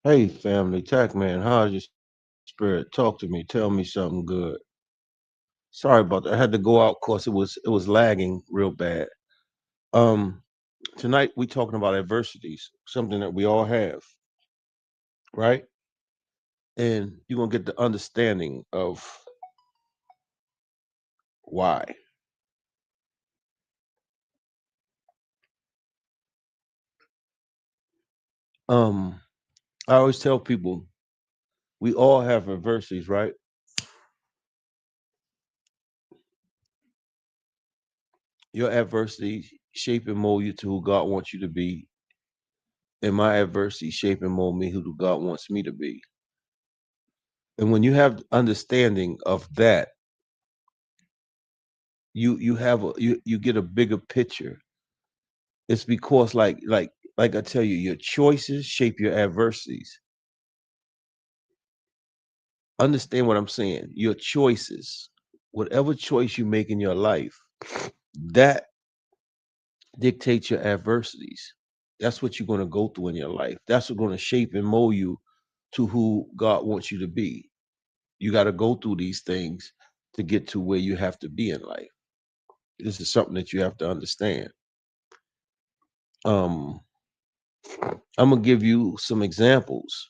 Hey, family, TACC man, how's your spirit? Talk to me. Tell me something good. Sorry about that. I had to go out cause it was lagging real bad. Um, Tonight we talking about adversities, something that we all have, right? And you're gonna get the understanding of why. Um, I always tell people we all have adversities, right? Your adversity shape and mold you to who God wants you to be, and my adversity shape and mold me who God wants me to be. And when you have understanding of that, you get a bigger picture. It's because like I tell you, your choices shape your adversities. Understand what I'm saying? Your choices, whatever choice you make in your life, that dictates your adversities. That's what you're going to go through in your life. That's what's going to shape and mold you to who God wants you to be. You got to go through these things to get to where you have to be in life. This is something that you have to understand. Um, I'm gonna give you some examples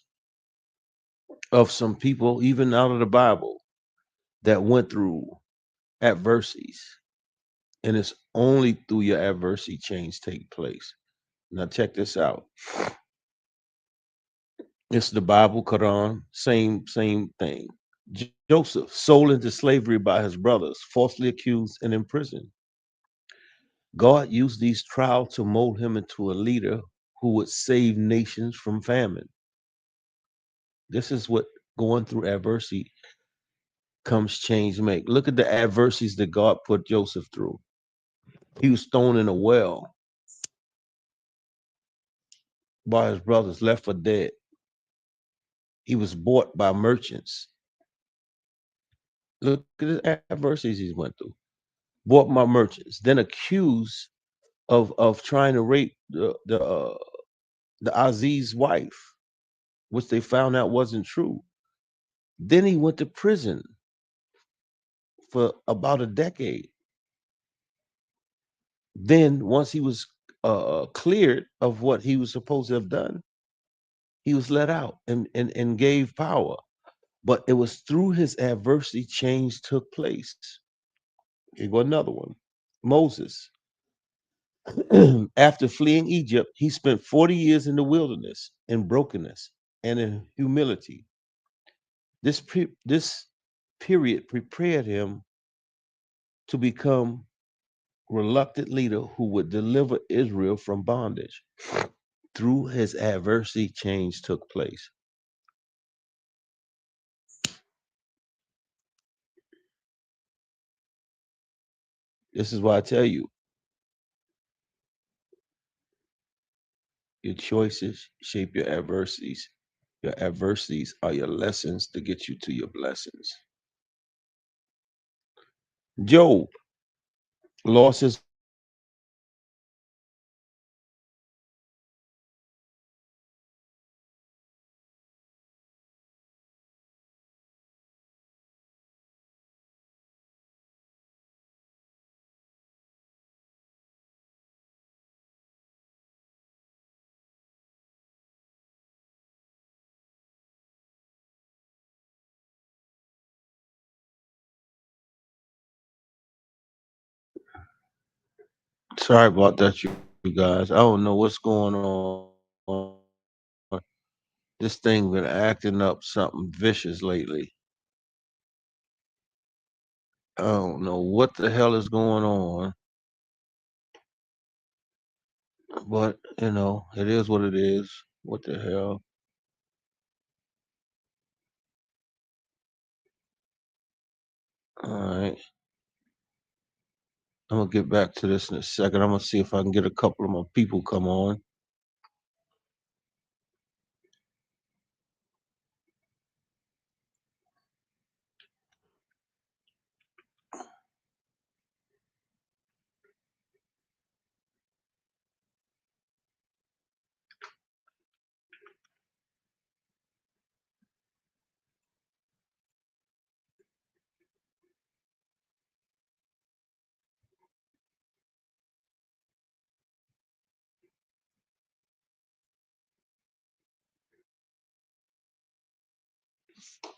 of some people, even out of the Bible, that went through adversities. And it's only through your adversity change take place. Now check this out. It's the Bible, Quran, same thing. Joseph, sold into slavery by his brothers, falsely accused and imprisoned. God used these trials to mold him into a leader who would save nations from famine. This is what going through adversity comes change make. Look at the adversities that God put Joseph through. He was thrown in a well by his brothers, left for dead. He was bought by merchants. Look at the adversities he went through. Bought by merchants, then accused of trying to rape the Aziz's wife, which they found out wasn't true. Then he went to prison for about a decade. Then once he was cleared of what he was supposed to have done, he was let out and gave power. But it was through his adversity change took place. Here go another one. Moses, after fleeing Egypt, he spent 40 years in the wilderness in brokenness and in humility. This period prepared him to become reluctant leader who would deliver Israel from bondage. Through his adversity, change took place. This is why I tell you, your choices shape your adversities. Your adversities are your lessons to get you to your blessings. Job lost his sorry about that, you guys. I don't know what's going on. This thing been acting up something vicious lately. I don't know what the hell is going on, but it is what it is. What the hell? All right. I'm gonna get back to this in a second. I'm gonna see if I can get a couple of my people come on.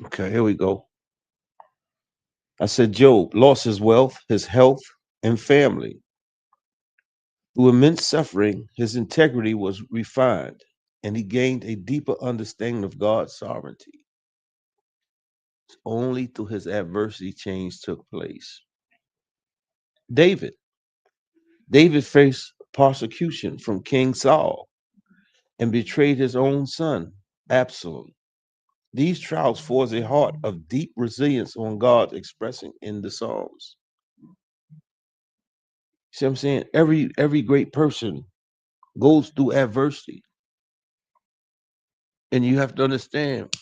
Okay, here we go. I said Job lost his wealth, his health, and family. Through immense suffering, his integrity was refined, and he gained a deeper understanding of God's sovereignty. Only through his adversity change took place. David. David faced persecution from King Saul and betrayed his own son, Absalom. These trials forged a heart of deep resilience on God expressing in the Psalms. See what I'm saying? Every great person goes through adversity. And you have to understand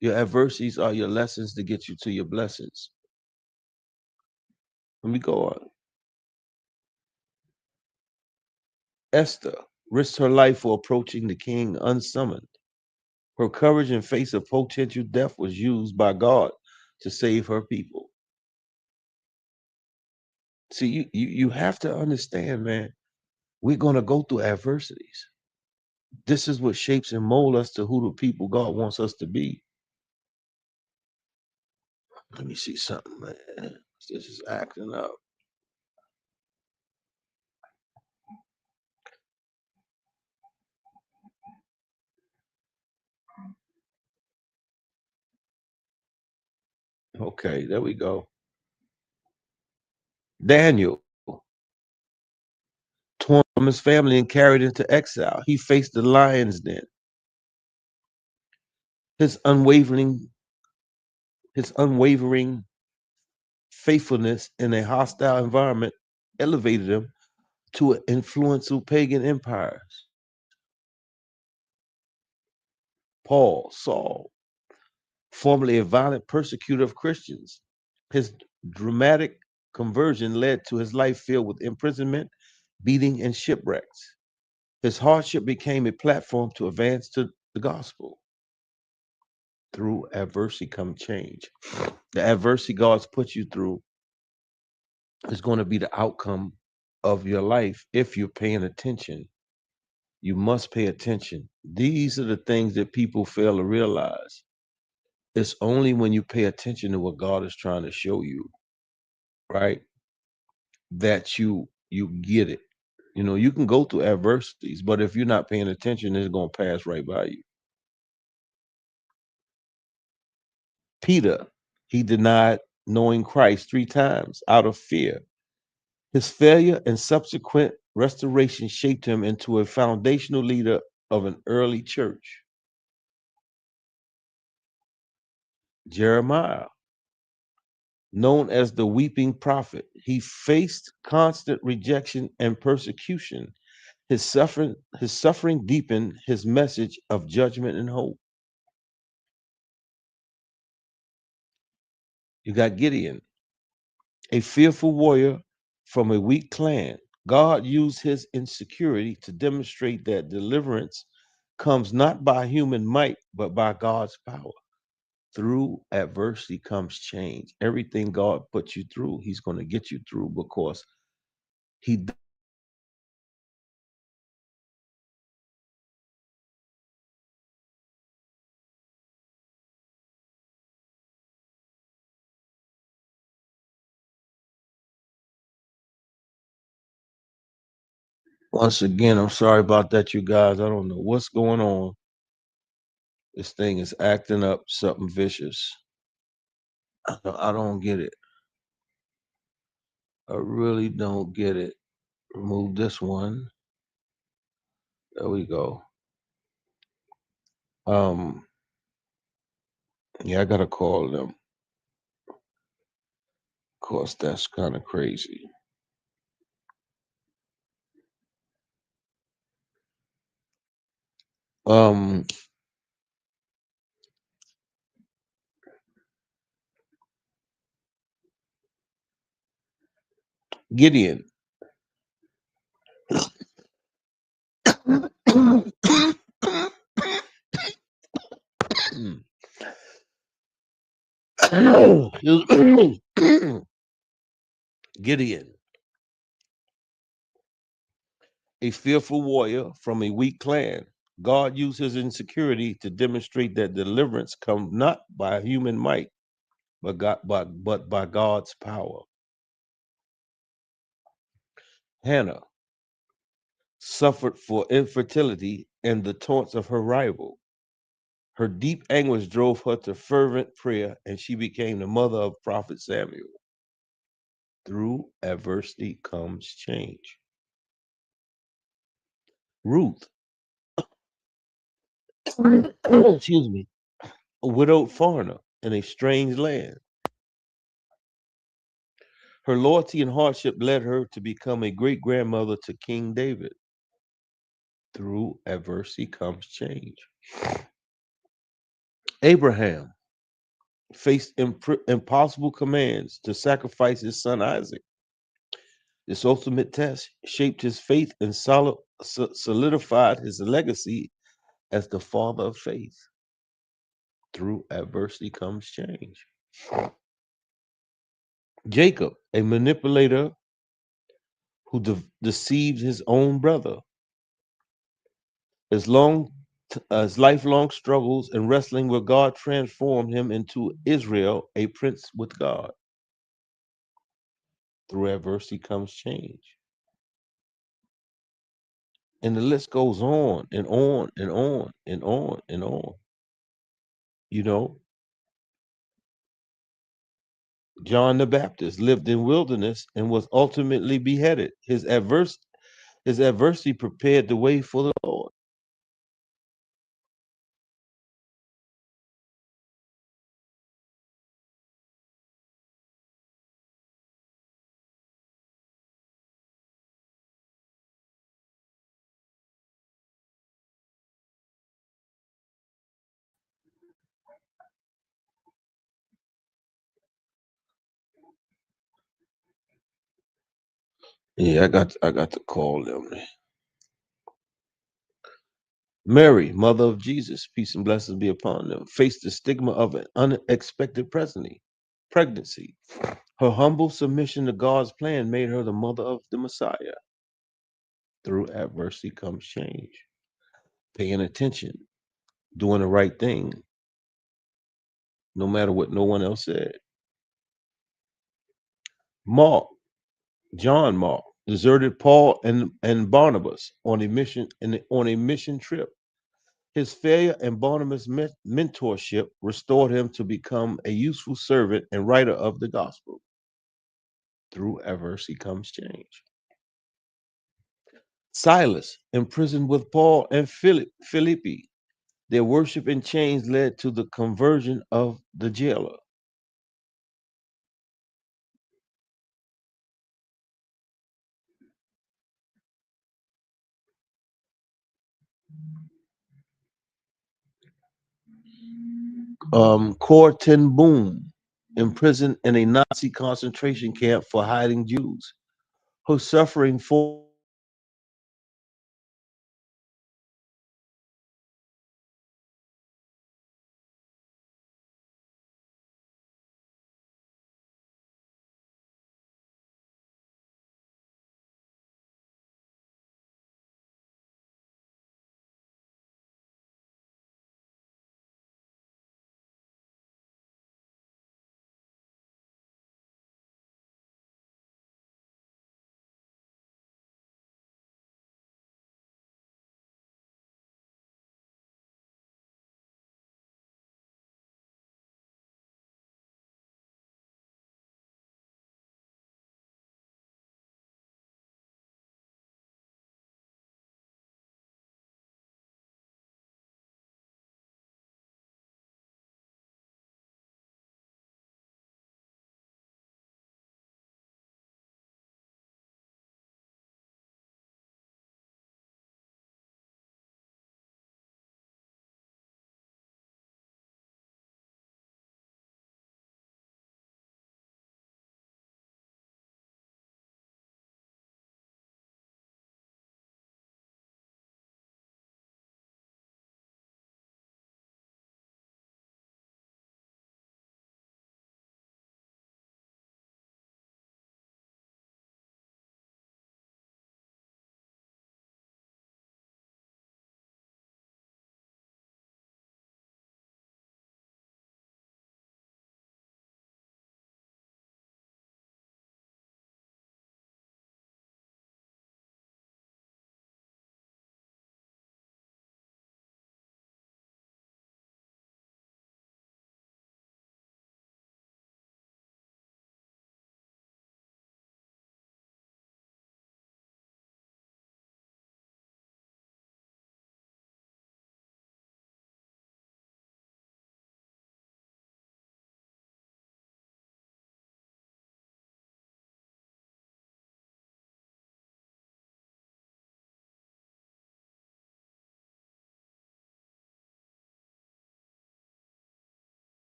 your adversities are your lessons to get you to your blessings. Let me go on. Esther risked her life for approaching the king unsummoned. Her courage in face of potential death was used by God to save her people. See, you have to understand, man, we're going to go through adversities. This is what shapes and molds us to who the people God wants us to be. Let me see something, man. This is acting up. Okay, there we go. Daniel, torn from his family and carried into exile. He faced the lion's den. His unwavering, his unwavering faithfulness in a hostile environment elevated him to influential pagan empires. Paul, Saul, formerly a violent persecutor of Christians, his dramatic conversion led to his life filled with imprisonment, beating, and shipwrecks. His hardship became a platform to advance to the gospel. Through adversity come change. The adversity God's put you through is going to be the outcome of your life if you're paying attention. You must pay attention. These are the things that people fail to realize. It's only when you pay attention to what God is trying to show you, right? That you get it. You know, you can go through adversities, but if you're not paying attention, it's going to pass right by you. Peter, he denied knowing Christ 3 times out of fear. His failure and subsequent restoration shaped him into a foundational leader of an early church. Jeremiah, known as the weeping prophet, he faced constant rejection and persecution. His suffering deepened his message of judgment and hope. You got Gideon, a fearful warrior from a weak clan. God used his insecurity to demonstrate that deliverance comes not by human might, but by God's power. Through adversity comes change. Everything God puts you through, he's going to get you through because he once again, I'm sorry about that, you guys. I don't know what's going on. This thing is acting up something vicious. I don't get it. I really don't get it. Remove this one. There we go. Um, yeah, I gotta call them. Of course, that's kind of crazy. Um, Gideon. Gideon, a fearful warrior from a weak clan. God used his insecurity to demonstrate that deliverance comes not by human might, but by God's power. Hannah suffered for infertility and the taunts of her rival. Her deep anguish drove her to fervent prayer, and she became the mother of Prophet Samuel. Through adversity comes change. Ruth, excuse me, a widowed foreigner in a strange land. Her loyalty and hardship led her to become a great grandmother to King David. Through adversity comes change. Abraham faced impossible commands to sacrifice his son Isaac. This ultimate test shaped his faith and solidified his legacy as the father of faith. Through adversity comes change. Jacob, a manipulator who deceived his own brother, his his lifelong struggles and wrestling with God transformed him into Israel, a prince with God. Through adversity comes change. And the list goes on and on and on and on and on. You know, John the Baptist lived in wilderness and was ultimately beheaded. His adversity prepared the way for the Lord. Yeah, I got to call them. Mary, mother of Jesus, peace and blessings be upon them, faced the stigma of an unexpected pregnancy. Her humble submission to God's plan made her the mother of the Messiah. Through adversity comes change. Paying attention, doing the right thing, no matter what no one else said. Mark, John Mark, deserted Paul and Barnabas on a mission trip. His failure and Barnabas' mentorship restored him to become a useful servant and writer of the gospel. Through adversity comes change. Silas, imprisoned with Paul and Philippi, their worship in chains led to the conversion of the jailer. Cor ten Boom, imprisoned in a Nazi concentration camp for hiding Jews. Her suffering forced